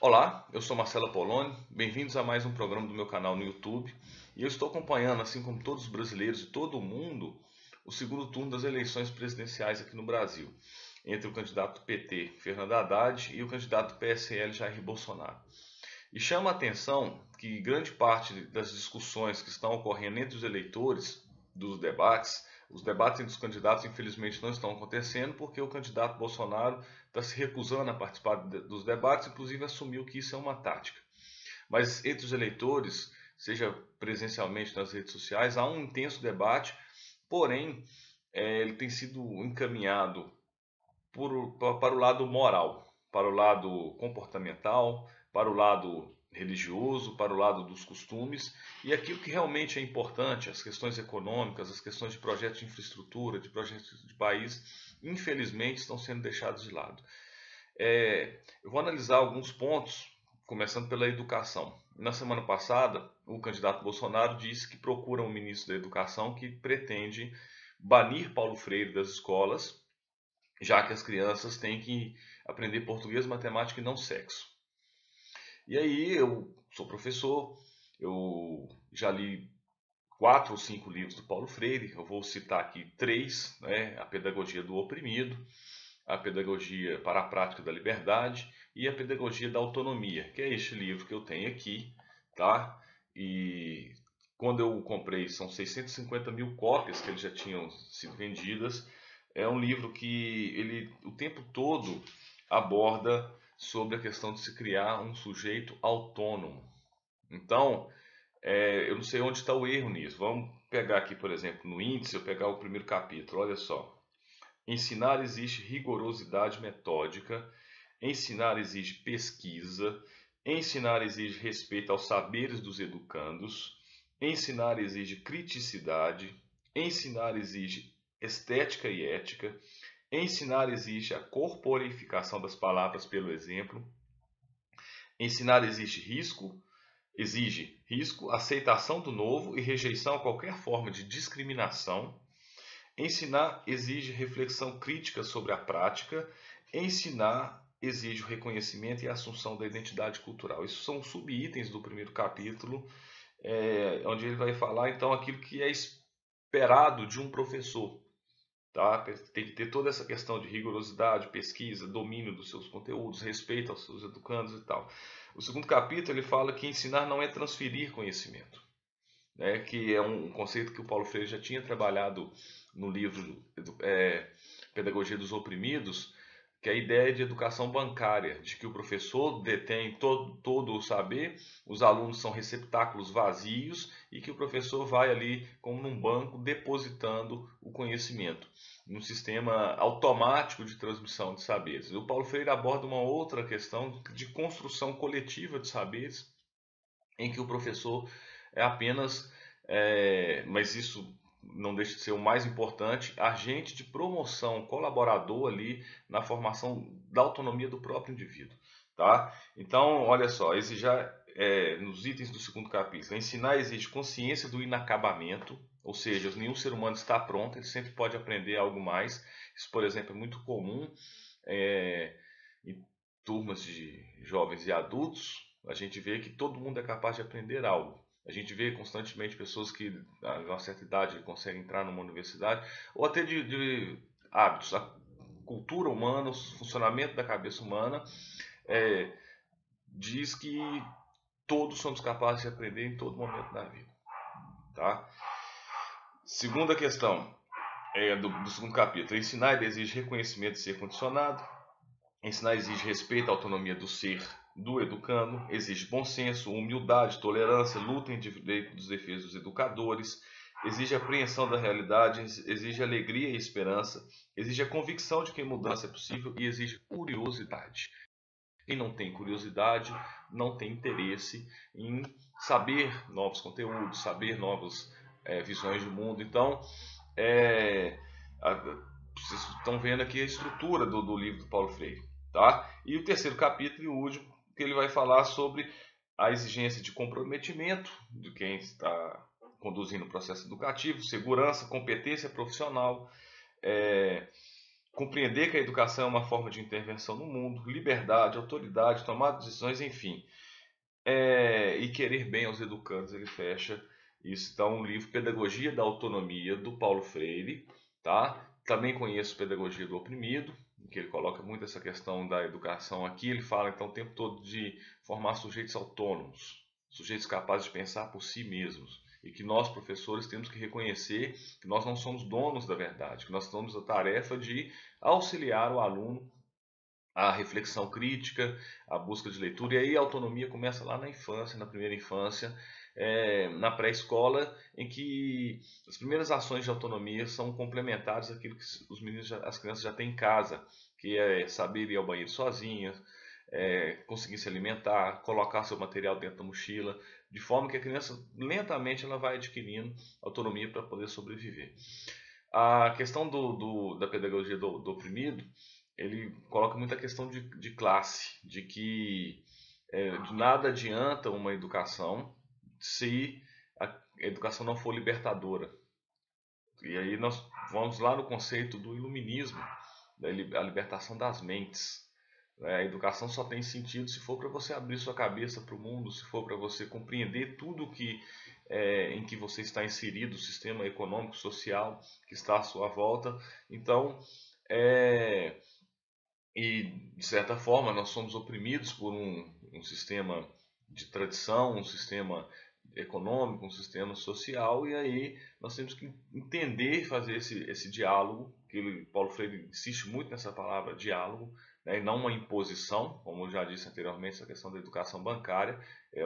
Olá, eu sou Marcelo Poloni, bem-vindos a mais um programa do meu canal no YouTube. E eu estou acompanhando, assim como todos os brasileiros e todo o mundo, o segundo turno das eleições presidenciais aqui no Brasil, entre o candidato PT, Fernando Haddad, e o candidato PSL, Jair Bolsonaro. E chama a atenção que grande parte das discussões que estão ocorrendo entre os eleitores dos debates, os debates entre os candidatos infelizmente não estão acontecendo porque o candidato Bolsonaro está se recusando a participar dos debates, inclusive assumiu que isso é uma tática. Mas entre os eleitores, seja presencialmente nas redes sociais, há um intenso debate, porém ele tem sido encaminhado para o lado moral, para o lado comportamental, para o lado religioso, para o lado dos costumes e aquilo que realmente é importante, as questões econômicas, as questões de projetos de infraestrutura, de projetos de país, infelizmente estão sendo deixados de lado. Eu vou analisar alguns pontos, começando pela educação. Na semana passada, o candidato Bolsonaro disse que procura um ministro da Educação que pretende banir Paulo Freire das escolas, já que as crianças têm que aprender português, matemática e não sexo. E aí eu sou professor, eu já li 4 ou 5 livros do Paulo Freire, eu vou citar aqui três, né? A Pedagogia do Oprimido, a Pedagogia para a Prática da Liberdade e a Pedagogia da Autonomia, que é este livro que eu tenho aqui, tá? E quando eu comprei, são 650 mil cópias que eles já tinham sido vendidas. É um livro que ele o tempo todo aborda sobre a questão de se criar um sujeito autônomo. Então, eu não sei onde está o erro nisso. Vamos pegar aqui, por exemplo, no índice, eu pegar o primeiro capítulo. Olha só. Ensinar exige rigorosidade metódica, ensinar exige pesquisa, ensinar exige respeito aos saberes dos educandos, ensinar exige criticidade, ensinar exige estética e ética, ensinar exige a corporificação das palavras pelo exemplo, ensinar exige risco, aceitação do novo e rejeição a qualquer forma de discriminação. Ensinar exige reflexão crítica sobre a prática. Ensinar exige o reconhecimento e a assunção da identidade cultural. Isso são subitens do primeiro capítulo, onde ele vai falar então aquilo que é esperado de um professor. Tá? Tem que ter toda essa questão de rigorosidade, pesquisa, domínio dos seus conteúdos, respeito aos seus educandos e tal. O segundo capítulo ele fala que ensinar não é transferir conhecimento, né, que é um conceito que o Paulo Freire já tinha trabalhado no livro Pedagogia dos Oprimidos, que é a ideia de educação bancária, de que o professor detém todo o saber, os alunos são receptáculos vazios e que o professor vai ali, como num banco, depositando o conhecimento, num sistema automático de transmissão de saberes. O Paulo Freire aborda uma outra questão de construção coletiva de saberes, em que o professor é apenas, mas isso não deixa de ser o mais importante, agente de promoção, colaborador ali na formação da autonomia do próprio indivíduo, tá? Então, olha só, esse já nos itens do segundo capítulo, ensinar exige consciência do inacabamento, ou seja, nenhum ser humano está pronto, ele sempre pode aprender algo mais. Isso, por exemplo, é muito comum em turmas de jovens e adultos. A gente vê que todo mundo é capaz de aprender algo. A gente vê constantemente pessoas que a uma certa idade conseguem entrar numa universidade, ou até de hábitos, a cultura humana, o funcionamento da cabeça humana é, diz que todos somos capazes de aprender em todo momento da vida. Tá? Segunda questão do segundo capítulo: ensinar exige reconhecimento de ser condicionado. Ensinar exige respeito à autonomia do ser do educando, exige bom senso, humildade, tolerância, luta em direito dos defeitos dos educadores, exige apreensão da realidade, exige alegria e esperança, exige a convicção de que mudança é possível e exige curiosidade. Quem não tem curiosidade não tem interesse em saber novos conteúdos, saber novas visões de mundo. Então, é, vocês estão vendo aqui a estrutura do livro do Paulo Freire. Tá? E o terceiro capítulo e o último, que ele vai falar sobre a exigência de comprometimento de quem está conduzindo o processo educativo, segurança, competência profissional, é, compreender que a educação é uma forma de intervenção no mundo, liberdade, autoridade, tomada de decisões, enfim. E querer bem aos educandos, ele fecha isso. Então, o livro Pedagogia da Autonomia, do Paulo Freire, tá? Também conheço Pedagogia do Oprimido, que ele coloca muito essa questão da educação aqui. Ele fala, então, o tempo todo de formar sujeitos autônomos, sujeitos capazes de pensar por si mesmos. E que nós, professores, temos que reconhecer que nós não somos donos da verdade, que nós temos a tarefa de auxiliar o aluno a reflexão crítica, a busca de leitura. E aí a autonomia começa lá na infância, na primeira infância, na pré-escola, em que as primeiras ações de autonomia são complementares àquilo que os meninos, as crianças já têm em casa, que é saber ir ao banheiro sozinhas, conseguir se alimentar, colocar seu material dentro da mochila, de forma que a criança lentamente ela vai adquirindo autonomia para poder sobreviver. A questão da pedagogia do oprimido, ele coloca muita questão de classe, de que de nada adianta uma educação se a educação não for libertadora. E aí nós vamos lá no conceito do iluminismo, a libertação das mentes. A educação só tem sentido se for para você abrir sua cabeça para o mundo, se for para você compreender tudo em que você está inserido, o sistema econômico, social que está à sua volta. Então, e de certa forma nós somos oprimidos por um sistema de tradição, um sistema econômico, um sistema social, e aí nós temos que entender e fazer esse diálogo, que Paulo Freire insiste muito nessa palavra diálogo, né, e não uma imposição, como eu já disse anteriormente, essa questão da educação bancária,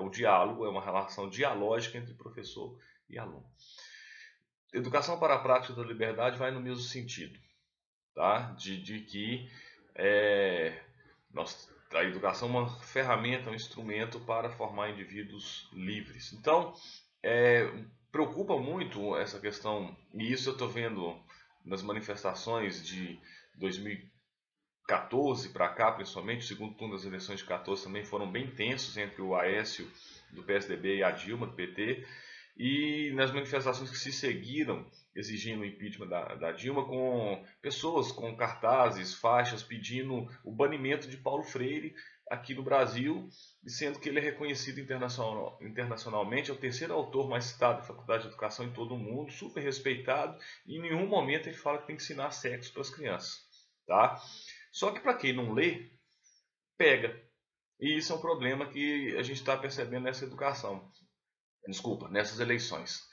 o diálogo, é uma relação dialógica entre professor e aluno. Educação para a prática da liberdade vai no mesmo sentido, tá? de que a educação é uma ferramenta, um instrumento para formar indivíduos livres. Então, preocupa muito essa questão, e isso eu estou vendo nas manifestações de 2014 para cá, principalmente, o segundo turno das eleições de 2014 também foram bem tensos entre o Aécio do PSDB e a Dilma do PT, e nas manifestações que se seguiram exigindo o impeachment da Dilma, com pessoas com cartazes, faixas pedindo o banimento de Paulo Freire aqui no Brasil, sendo que ele é reconhecido internacionalmente, é o terceiro autor mais citado da Faculdade de Educação em todo o mundo, super respeitado, e em nenhum momento ele fala que tem que ensinar sexo para as crianças, tá? Só que para quem não lê, pega. E isso é um problema que a gente está percebendo nessa educação. Desculpa, nessas eleições.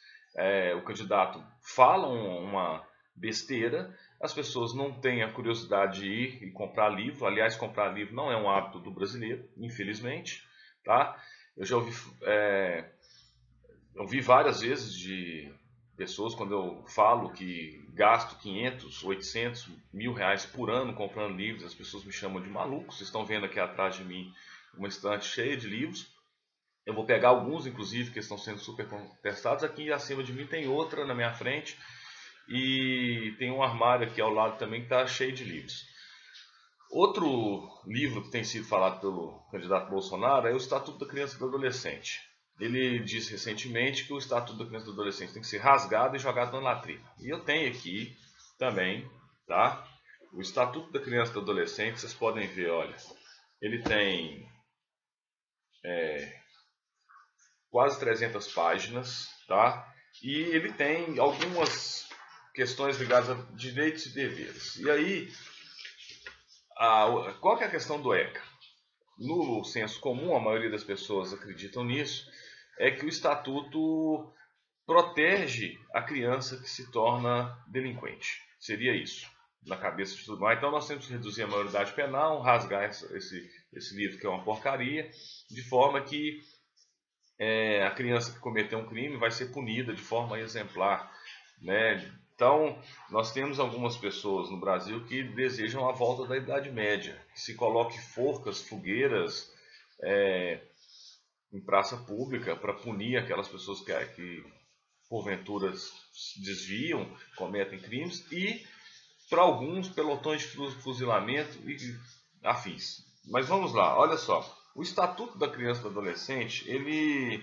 O candidato fala uma besteira, as pessoas não têm a curiosidade de ir e comprar livro. Aliás, comprar livro não é um hábito do brasileiro, infelizmente. Tá? Eu já ouvi várias vezes de pessoas, quando eu falo que gasto 500, 800, R$1.000 por ano comprando livros, as pessoas me chamam de maluco. Vocês estão vendo aqui atrás de mim uma estante cheia de livros. Eu vou pegar alguns, inclusive, que estão sendo super contestados. Aqui acima de mim tem outra na minha frente. E tem um armário aqui ao lado também que está cheio de livros. Outro livro que tem sido falado pelo candidato Bolsonaro é o Estatuto da Criança e do Adolescente. Ele disse recentemente que o Estatuto da Criança e do Adolescente tem que ser rasgado e jogado na latrina. E eu tenho aqui também, tá? O Estatuto da Criança e do Adolescente, vocês podem ver, olha. Ele tem quase 300 páginas, tá? E ele tem algumas questões ligadas a direitos e deveres. E aí, qual que é a questão do ECA? No senso comum, a maioria das pessoas acreditam nisso, é que o estatuto protege a criança que se torna delinquente. Seria isso, na cabeça de tudo mais. Então nós temos que reduzir a maioridade penal, rasgar esse livro que é uma porcaria, de forma que a criança que cometeu um crime vai ser punida de forma exemplar, né? Então, nós temos algumas pessoas no Brasil que desejam a volta da Idade Média, que se coloque forcas, fogueiras em praça pública para punir aquelas pessoas que porventura desviam, cometem crimes, e para alguns pelotões de fuzilamento e afins. Mas vamos lá, olha só. O Estatuto da Criança e do Adolescente, ele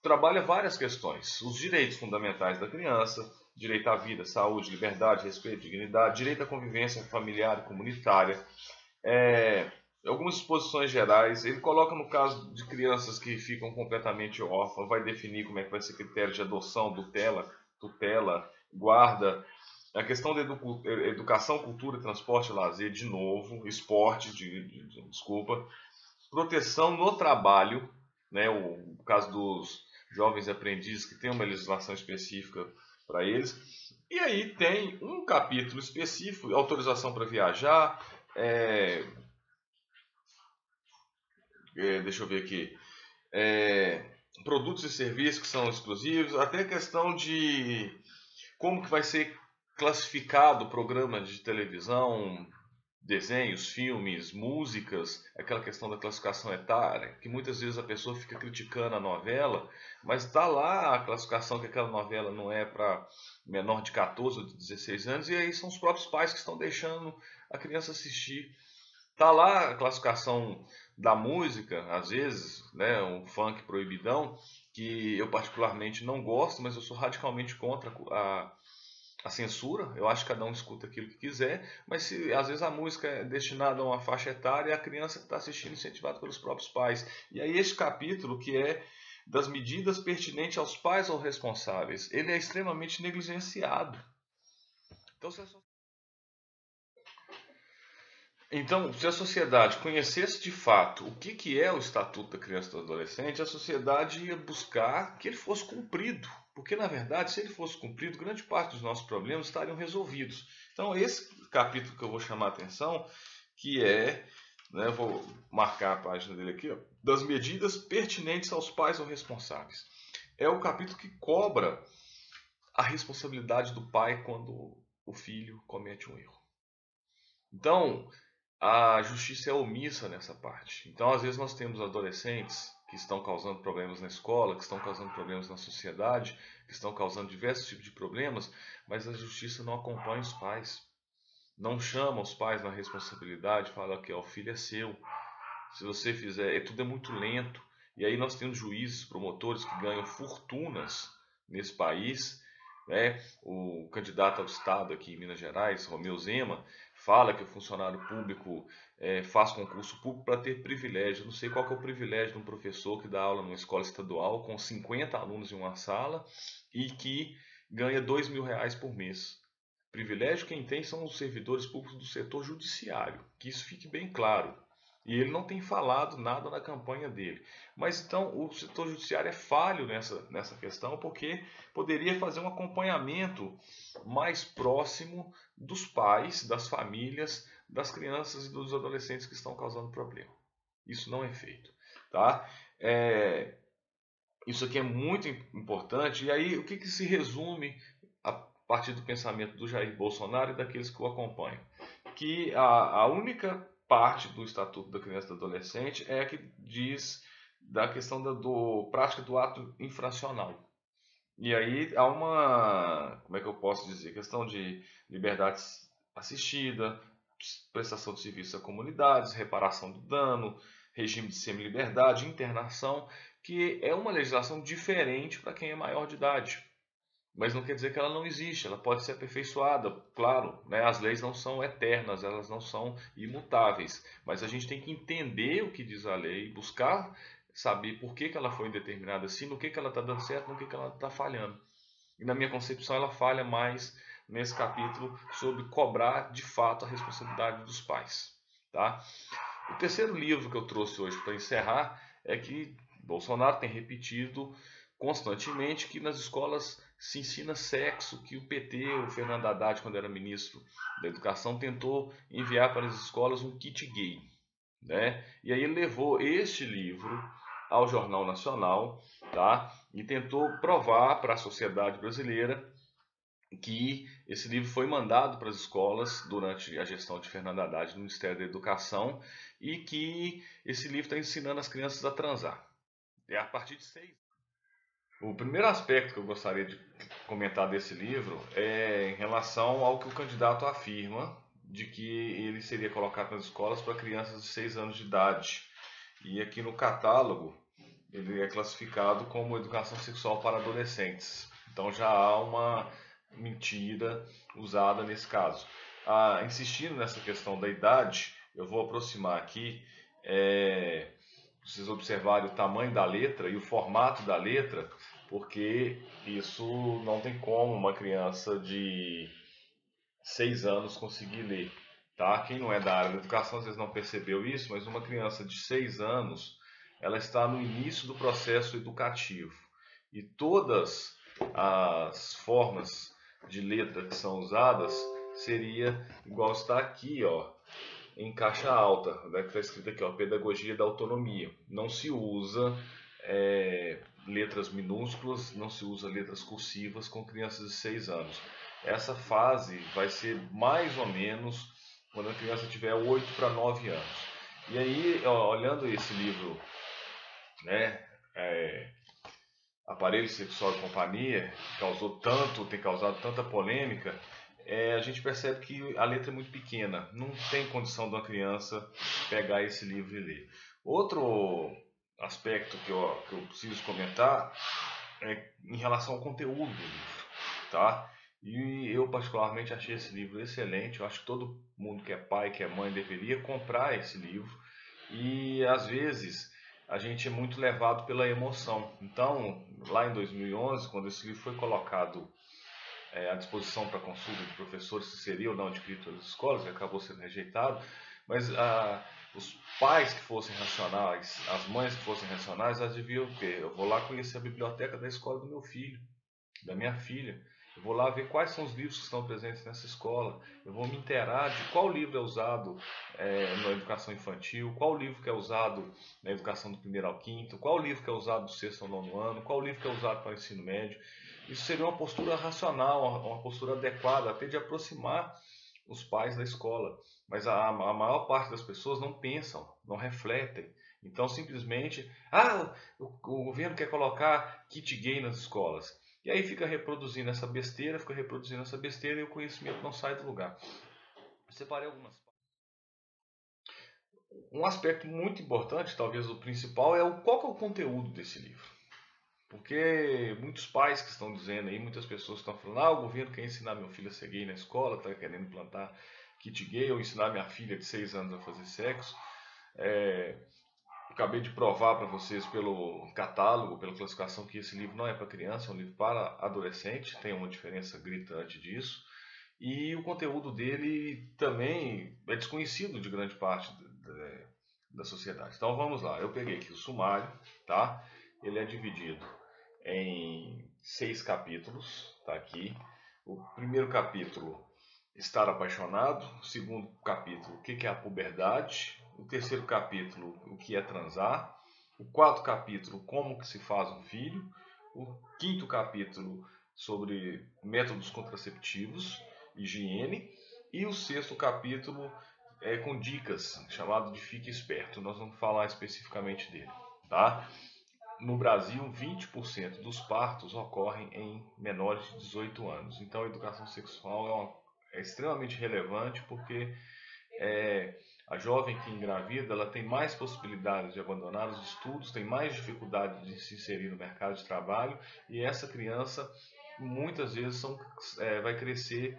trabalha várias questões. Os direitos fundamentais da criança, direito à vida, saúde, liberdade, respeito, dignidade, direito à convivência familiar e comunitária, algumas disposições gerais. Ele coloca no caso de crianças que ficam completamente órfãs, vai definir como é que vai ser critério de adoção, tutela, guarda, a questão da educação, cultura, transporte, lazer, de novo, esporte, desculpa, proteção no trabalho, né, o caso dos jovens aprendizes que tem uma legislação específica para eles. E aí tem um capítulo específico, autorização para viajar, deixa eu ver aqui, produtos e serviços que são exclusivos, até questão de como que vai ser classificado o programa de televisão, desenhos, filmes, músicas, aquela questão da classificação etária, que muitas vezes a pessoa fica criticando a novela, mas está lá a classificação que aquela novela não é para menor de 14 ou de 16 anos, e aí são os próprios pais que estão deixando a criança assistir. Está lá a classificação da música, às vezes, né, um funk proibidão, que eu particularmente não gosto, mas eu sou radicalmente contra a censura. Eu acho que cada um escuta aquilo que quiser, mas se às vezes a música é destinada a uma faixa etária, a criança que está assistindo incentivada pelos próprios pais. E aí este capítulo, que é das medidas pertinentes aos pais ou responsáveis, ele é extremamente negligenciado. Então, se a sociedade conhecesse de fato o que é o Estatuto da Criança e do Adolescente, a sociedade ia buscar que ele fosse cumprido. Porque, na verdade, se ele fosse cumprido, grande parte dos nossos problemas estariam resolvidos. Então, esse capítulo que eu vou chamar a atenção, que é, né, vou marcar a página dele aqui, ó, das medidas pertinentes aos pais ou responsáveis. É o capítulo que cobra a responsabilidade do pai quando o filho comete um erro. Então, a justiça é omissa nessa parte. Então, às vezes, nós temos adolescentes que estão causando problemas na escola, que estão causando problemas na sociedade, que estão causando diversos tipos de problemas, mas a justiça não acompanha os pais. Não chama os pais na responsabilidade, fala que o filho é seu. Se você fizer, tudo é muito lento. E aí nós temos juízes, promotores que ganham fortunas nesse país, né? O candidato ao Estado aqui em Minas Gerais, Romeu Zema, fala que o funcionário público faz concurso público para ter privilégio. Não sei qual que é o privilégio de um professor que dá aula numa escola estadual com 50 alunos em uma sala e que ganha R$ 2.000 por mês. Privilégio quem tem são os servidores públicos do setor judiciário, que isso fique bem claro. E ele não tem falado nada na campanha dele. Mas então o setor judiciário é falho nessa questão, porque poderia fazer um acompanhamento mais próximo dos pais, das famílias, das crianças e dos adolescentes que estão causando problema. Isso não é feito. Tá? Isso aqui é muito importante. E aí, o que se resume a partir do pensamento do Jair Bolsonaro e daqueles que o acompanham? Que a única parte do Estatuto da Criança e do Adolescente é a que diz da questão da prática do ato infracional. E aí há uma, como é que eu posso dizer, questão de liberdade assistida, prestação de serviços a comunidades, reparação do dano, regime de semi-liberdade, internação, que é uma legislação diferente para quem é maior de idade. Mas não quer dizer que ela não existe, ela pode ser aperfeiçoada, claro, né? As leis não são eternas, elas não são imutáveis, mas a gente tem que entender o que diz a lei, buscar saber por que ela foi determinada assim, no que ela está dando certo, no que ela está falhando. E na minha concepção ela falha mais nesse capítulo sobre cobrar de fato a responsabilidade dos pais. Tá? O terceiro livro que eu trouxe hoje para encerrar é que Bolsonaro tem repetido constantemente que nas escolas se ensina sexo, que o PT, o Fernando Haddad, quando era ministro da Educação, tentou enviar para as escolas um kit gay. Né? E aí ele levou este livro ao Jornal Nacional, tá? E tentou provar para a sociedade brasileira que esse livro foi mandado para as escolas durante a gestão de Fernando Haddad no Ministério da Educação e que esse livro está ensinando as crianças a transar. É a partir de 6. O primeiro aspecto que eu gostaria de comentar desse livro é em relação ao que o candidato afirma de que ele seria colocado nas escolas para crianças de 6 anos de idade. E aqui no catálogo ele é classificado como educação sexual para adolescentes. Então já há uma mentira usada nesse caso. Insistindo nessa questão da idade, eu vou aproximar aqui, vocês observarem o tamanho da letra e o formato da letra, porque isso não tem como uma criança de 6 anos conseguir ler. Tá? Quem não é da área da educação às vezes não percebeu isso, mas uma criança de 6 anos, ela está no início do processo educativo. E todas as formas de letra que são usadas seria igual está aqui, ó, em caixa alta, né, que está escrito aqui, ó, pedagogia da autonomia. Não se usa letras minúsculas, não se usa letras cursivas com crianças de 6 anos. Essa fase vai ser mais ou menos quando a criança tiver 8 para 9 anos. E aí, ó, olhando esse livro, né, Aparelho Sexual e Companhia, que tem causado tanta polêmica, a gente percebe que a letra é muito pequena, não tem condição de uma criança pegar esse livro e ler. Outro aspecto que eu preciso comentar é em relação ao conteúdo do livro, tá? E eu particularmente achei esse livro excelente, eu acho que todo mundo que é pai, que é mãe, deveria comprar esse livro, e às vezes a gente é muito levado pela emoção. Então, lá em 2011, quando esse livro foi colocado à disposição para consulta de professores se seria ou não adquirido pelas escolas, e acabou sendo rejeitado, mas os pais que fossem racionais, as mães que fossem racionais, elas deviam ter. Eu vou lá conhecer a biblioteca da escola do meu filho, da minha filha. Eu vou lá ver quais são os livros que estão presentes nessa escola. Eu vou me inteirar de qual livro é usado na educação infantil, qual livro que é usado na educação do primeiro ao quinto, qual livro que é usado do sexto ao nono ano, qual livro que é usado para o ensino médio. Isso seria uma postura racional, uma postura adequada, até de aproximar os pais da escola. Mas a maior parte das pessoas não pensam, não refletem. Então, simplesmente, o governo quer colocar kit gay nas escolas. E aí fica reproduzindo essa besteira, e o conhecimento não sai do lugar. Eu separei algumas. Um aspecto muito importante, talvez o principal, qual que é o conteúdo desse livro. Porque muitos pais que estão dizendo aí, muitas pessoas estão falando, o governo quer ensinar meu filho a ser gay na escola, está querendo implantar kit gay, ou ensinar minha filha de 6 anos a fazer sexo. Acabei de provar para vocês pelo catálogo, pela classificação, que esse livro não é para criança, é um livro para adolescente, tem uma diferença gritante disso. E o conteúdo dele também é desconhecido de grande parte da sociedade. Então vamos lá, eu peguei aqui o sumário, tá? Ele é dividido em 6 capítulos, tá aqui. O primeiro capítulo, Estar Apaixonado. O segundo capítulo, o que é a puberdade. O terceiro capítulo, o que é transar. O quarto capítulo, como que se faz um filho. O quinto capítulo, sobre métodos contraceptivos, higiene. E o sexto capítulo é com dicas, chamado de Fique Esperto. Nós vamos falar especificamente dele, tá? No Brasil, 20% dos partos ocorrem em menores de 18 anos. Então, a educação sexual é extremamente relevante porque a jovem que engravida, ela tem mais possibilidades de abandonar os estudos, tem mais dificuldade de se inserir no mercado de trabalho, e essa criança muitas vezes vai crescer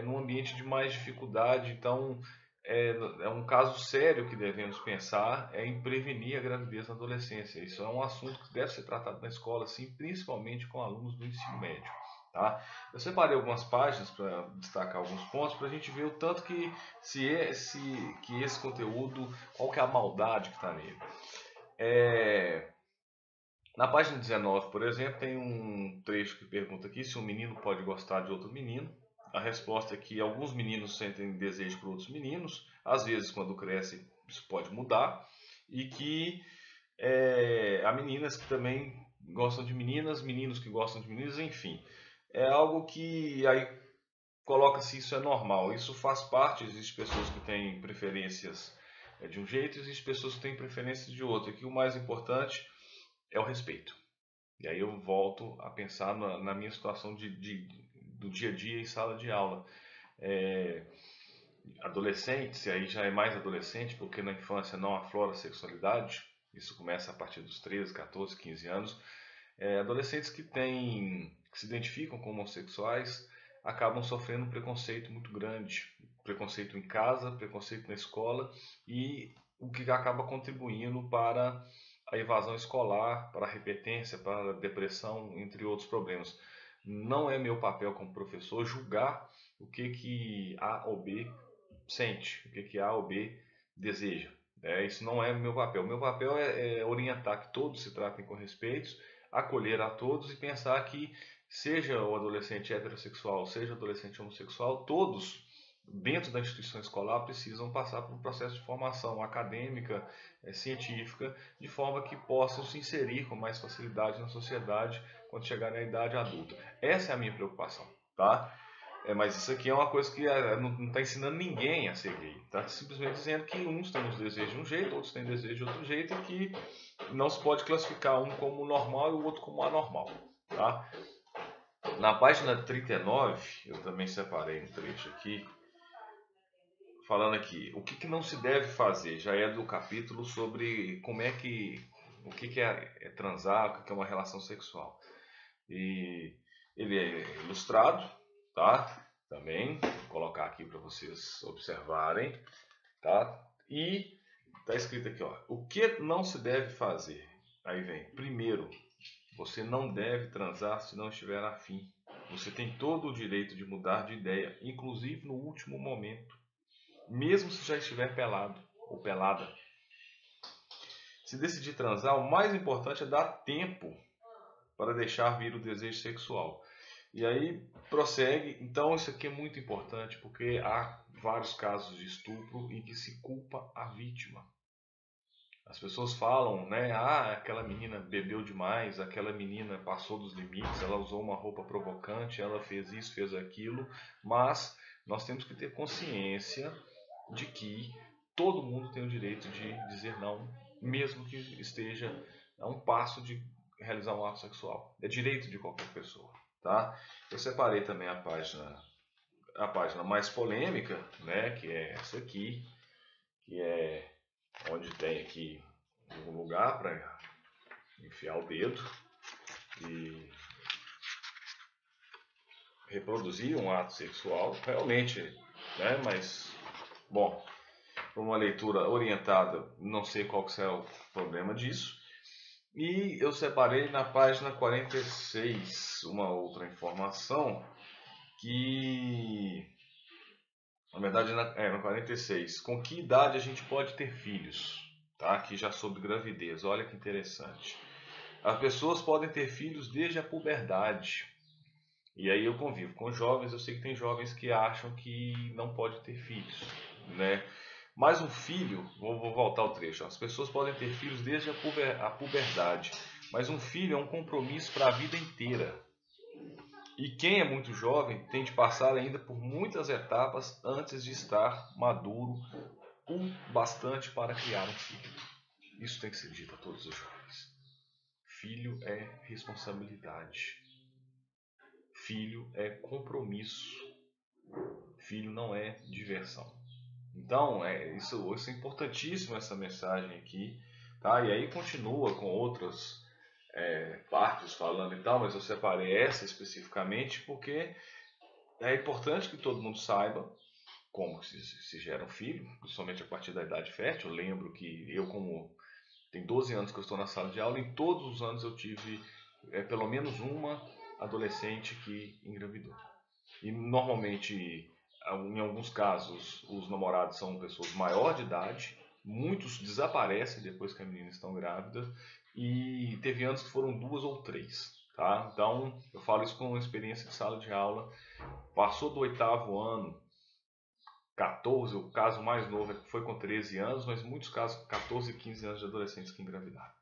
num ambiente de mais dificuldade. Então, é um caso sério que devemos pensar em prevenir a gravidez na adolescência. Isso é um assunto que deve ser tratado na escola, sim, principalmente com alunos do ensino médio. Tá? Eu separei algumas páginas para destacar alguns pontos, para a gente ver o tanto que que esse conteúdo, qual que é a maldade que está nele. Na página 19, por exemplo, tem um trecho que pergunta aqui se um menino pode gostar de outro menino. A resposta é que alguns meninos sentem desejo por outros meninos, às vezes quando crescem isso pode mudar, e que há meninas que também gostam de meninas, meninos que gostam de meninas, enfim. É algo que aí coloca-se isso é normal, isso faz parte, existem pessoas que têm preferências de um jeito, existem pessoas que têm preferências de outro, e que o mais importante é o respeito. E aí eu volto a pensar na minha situação do dia a dia em sala de aula. Adolescentes, e aí já é mais adolescente, porque na infância não aflora a sexualidade, isso começa a partir dos 13, 14, 15 anos. Adolescentes que se identificam como homossexuais, acabam sofrendo um preconceito muito grande. Preconceito em casa, preconceito na escola, e o que acaba contribuindo para a evasão escolar, para a repetência, para a depressão, entre outros problemas. Não é meu papel como professor julgar o que A ou B sente, o que A ou B deseja. Isso não é meu papel. Meu papel é orientar que todos se tratem com respeito, acolher a todos e pensar que, seja o adolescente heterossexual, seja o adolescente homossexual, todos, dentro da instituição escolar, precisam passar por um processo de formação acadêmica, científica, de forma que possam se inserir com mais facilidade na sociedade quando chegarem à idade adulta. Essa é a minha preocupação, tá? Mas isso aqui é uma coisa que não está ensinando ninguém a ser gay. Está simplesmente dizendo que uns têm os desejos de um jeito, outros têm desejo de outro jeito, e que não se pode classificar um como normal e o outro como anormal. Tá? Na página 39, eu também separei um trecho aqui, falando aqui, o que não se deve fazer, já é do capítulo sobre como é que, o que é transar, o que é uma relação sexual. E ele é ilustrado, tá? Também vou colocar aqui para vocês observarem, tá? E tá escrito aqui, ó, o que não se deve fazer. Aí vem, primeiro, você não deve transar se não estiver afim. Você tem todo o direito de mudar de ideia, inclusive no último momento, mesmo se já estiver pelado ou pelada. Se decidir transar, o mais importante é dar tempo para deixar vir o desejo sexual. E aí prossegue. Então isso aqui é muito importante, porque há vários casos de estupro em que se culpa a vítima. As pessoas falam, né? Ah, aquela menina bebeu demais, aquela menina passou dos limites, ela usou uma roupa provocante, ela fez isso, fez aquilo. Mas nós temos que ter consciência de que todo mundo tem o direito de dizer não, mesmo que esteja a um passo de realizar um ato sexual. É direito de qualquer pessoa, tá? Eu separei também a página mais polêmica, né? Que é essa aqui, que é onde tem aqui um lugar para enfiar o dedo e reproduzir um ato sexual, realmente, né? Mas, bom, para uma leitura orientada, não sei qual que é o problema disso. E eu separei na página 46 uma outra informação que, na verdade, no 46, com que idade a gente pode ter filhos? Tá? Aqui já sobre gravidez, olha que interessante. As pessoas podem ter filhos desde a puberdade. E aí eu convivo com jovens, eu sei que tem jovens que acham que não pode ter filhos, né? Mas um filho, vou voltar ao trecho, as pessoas podem ter filhos desde a puberdade, mas um filho é um compromisso para a vida inteira. E quem é muito jovem tem de passar ainda por muitas etapas antes de estar maduro o bastante para criar um filho. Isso tem que ser dito a todos os jovens. Filho é responsabilidade. Filho é compromisso. Filho não é diversão. Então, isso é importantíssimo, essa mensagem aqui, tá? E aí continua com outras partes falando e tal, mas eu separei essa especificamente porque é importante que todo mundo saiba como se gera um filho, principalmente a partir da idade fértil. Eu lembro que eu, como tem 12 anos que eu estou na sala de aula, em todos os anos eu tive pelo menos uma adolescente que engravidou. E normalmente, em alguns casos, os namorados são pessoas maior de idade, muitos desaparecem depois que a menina está grávida, e teve anos que foram 2 ou 3. Tá? Então, eu falo isso com experiência de sala de aula. Passou do 8º ano, 14, o caso mais novo foi com 13 anos, mas muitos casos 14 e 15 anos de adolescentes que engravidaram.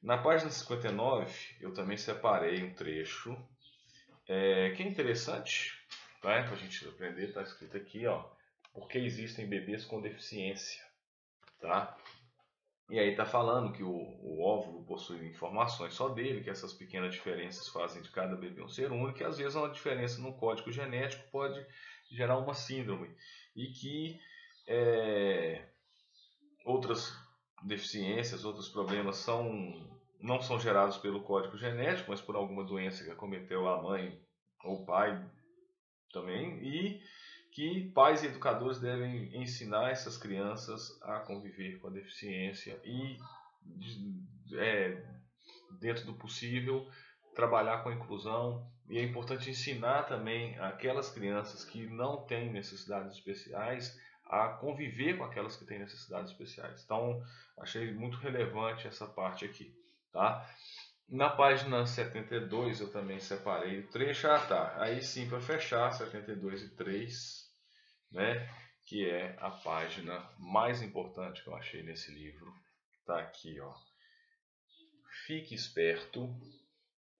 Na página 59, eu também separei um trecho que é interessante, né, para a gente aprender. Está escrito aqui, ó, porque existem bebês com deficiência, tá? E aí está falando que o óvulo possui informações só dele, que essas pequenas diferenças fazem de cada bebê um ser único, que às vezes uma diferença no código genético pode gerar uma síndrome, e que outras deficiências, outros problemas não são gerados pelo código genético, mas por alguma doença que acometeu a mãe ou o pai também, e que pais e educadores devem ensinar essas crianças a conviver com a deficiência e, dentro do possível, trabalhar com a inclusão. E é importante ensinar também aquelas crianças que não têm necessidades especiais a conviver com aquelas que têm necessidades especiais. Então, achei muito relevante essa parte aqui, tá? Na página 72 eu também separei o trecho. Tá. Aí sim, para fechar, 72 e 3, né? Que é a página mais importante que eu achei nesse livro. Tá aqui, ó. Fique esperto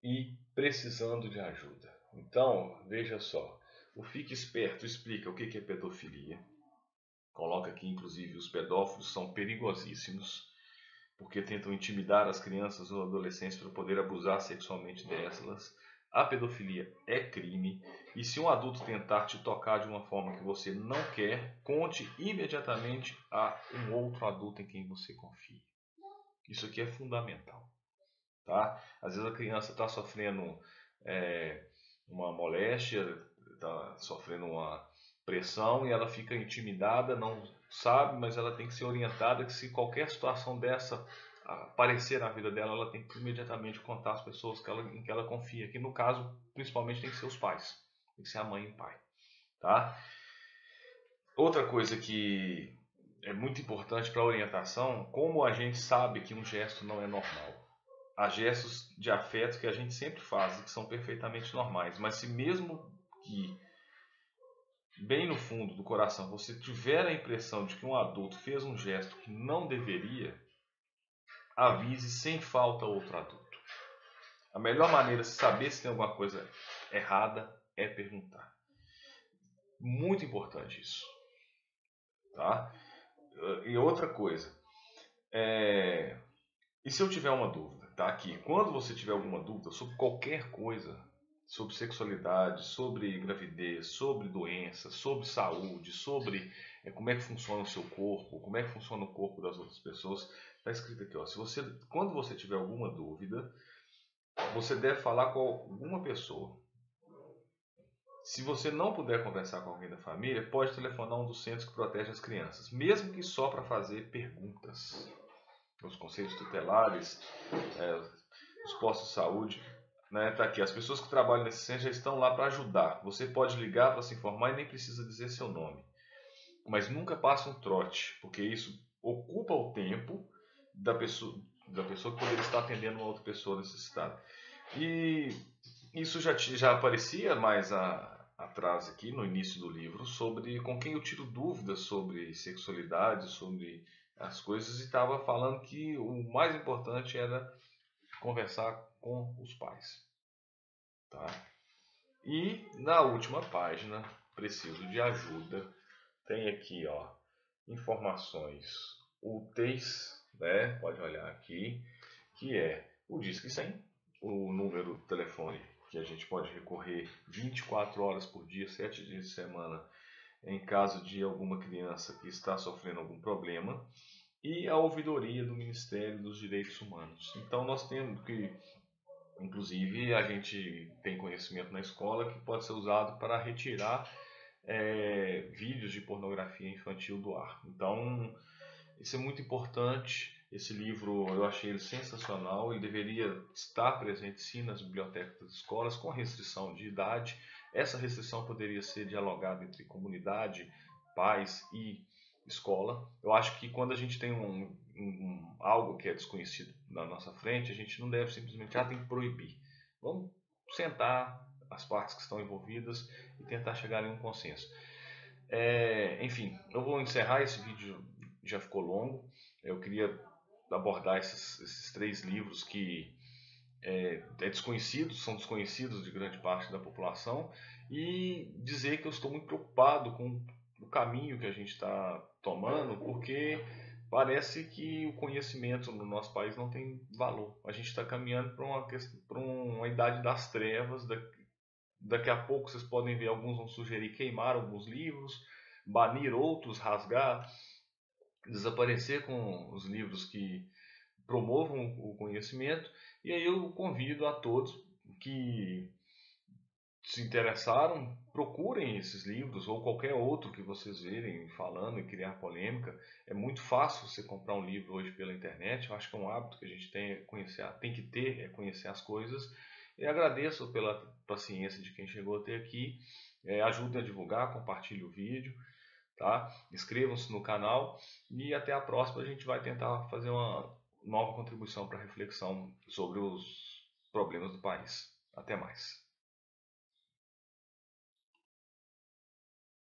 e precisando de ajuda. Então, veja só. O Fique Esperto explica o que é pedofilia. Coloca que, inclusive, os pedófilos são perigosíssimos, porque tentam intimidar as crianças ou adolescentes para poder abusar sexualmente delas. A pedofilia é crime, e se um adulto tentar te tocar de uma forma que você não quer, conte imediatamente a um outro adulto em quem você confie. Isso aqui é fundamental. Tá? Às vezes a criança está sofrendo uma moléstia, está sofrendo uma pressão e ela fica intimidada, não sabe, mas ela tem que ser orientada que se qualquer situação dessa aparecer na vida dela, ela tem que imediatamente contar às pessoas em que ela confia, que no caso, principalmente, tem que ser os pais, tem que ser a mãe e o pai. Tá? Outra coisa que é muito importante para a orientação, como a gente sabe que um gesto não é normal. Há gestos de afeto que a gente sempre faz e que são perfeitamente normais, mas se mesmo que bem no fundo do coração você tiver a impressão de que um adulto fez um gesto que não deveria, avise sem falta outro adulto. A melhor maneira de saber se tem alguma coisa errada é perguntar. Muito importante isso. Tá? E outra coisa, e se eu tiver uma dúvida, tá aqui, quando você tiver alguma dúvida sobre qualquer coisa, sobre sexualidade, sobre gravidez, sobre doença, sobre saúde, sobre como é que funciona o seu corpo, como é que funciona o corpo das outras pessoas, está escrito aqui, ó, quando você tiver alguma dúvida, você deve falar com alguma pessoa. Se você não puder conversar com alguém da família, pode telefonar um dos centros que protege as crianças, mesmo que só para fazer perguntas. Os conselhos tutelares, os postos de saúde, né? Tá aqui. As pessoas que trabalham nesse centro já estão lá para ajudar. Você pode ligar para se informar e nem precisa dizer seu nome. Mas nunca passe um trote, porque isso ocupa o tempo da pessoa que poderia estar atendendo uma outra pessoa necessitada. E isso já aparecia mais atrás aqui no início do livro sobre com quem eu tiro dúvidas sobre sexualidade, sobre as coisas, e estava falando que o mais importante era conversar com os pais. Tá? E na última página, preciso de ajuda, tem aqui, ó, informações úteis, né? Pode olhar aqui, que é o Disque 100, o número de telefone que a gente pode recorrer 24 horas por dia, 7 dias de semana, em caso de alguma criança que está sofrendo algum problema, e a ouvidoria do Ministério dos Direitos Humanos. Então nós temos que, inclusive, a gente tem conhecimento na escola que pode ser usado para retirar vídeos de pornografia infantil do ar. Então, isso é muito importante. Esse livro eu achei ele sensacional. Ele deveria estar presente sim nas bibliotecas das escolas, com restrição de idade. Essa restrição poderia ser dialogada entre comunidade, pais e escola. Eu acho que quando a gente tem algo que é desconhecido na nossa frente, a gente não deve simplesmente tem que proibir. Vamos sentar as partes que estão envolvidas e tentar chegar em um consenso. Enfim, eu vou encerrar. Esse vídeo já ficou longo. Eu queria abordar esses 3 livros que são desconhecidos de grande parte da população, e dizer que eu estou muito preocupado com o caminho que a gente está tomando, porque parece que o conhecimento no nosso país não tem valor. A gente está caminhando para uma idade das trevas. Daqui a pouco vocês podem ver, alguns vão sugerir queimar alguns livros, banir outros, rasgar, desaparecer com os livros que promovam o conhecimento. E aí eu convido a todos que se interessaram, procurem esses livros ou qualquer outro que vocês verem falando e criar polêmica. É muito fácil você comprar um livro hoje pela internet. Eu acho que é um hábito que a gente tem que ter, é conhecer as coisas. E agradeço pela paciência de quem chegou até aqui. Ajudem a divulgar, compartilhe o vídeo, tá? Inscrevam-se no canal e até a próxima. A gente vai tentar fazer uma nova contribuição para a reflexão sobre os problemas do país. Até mais.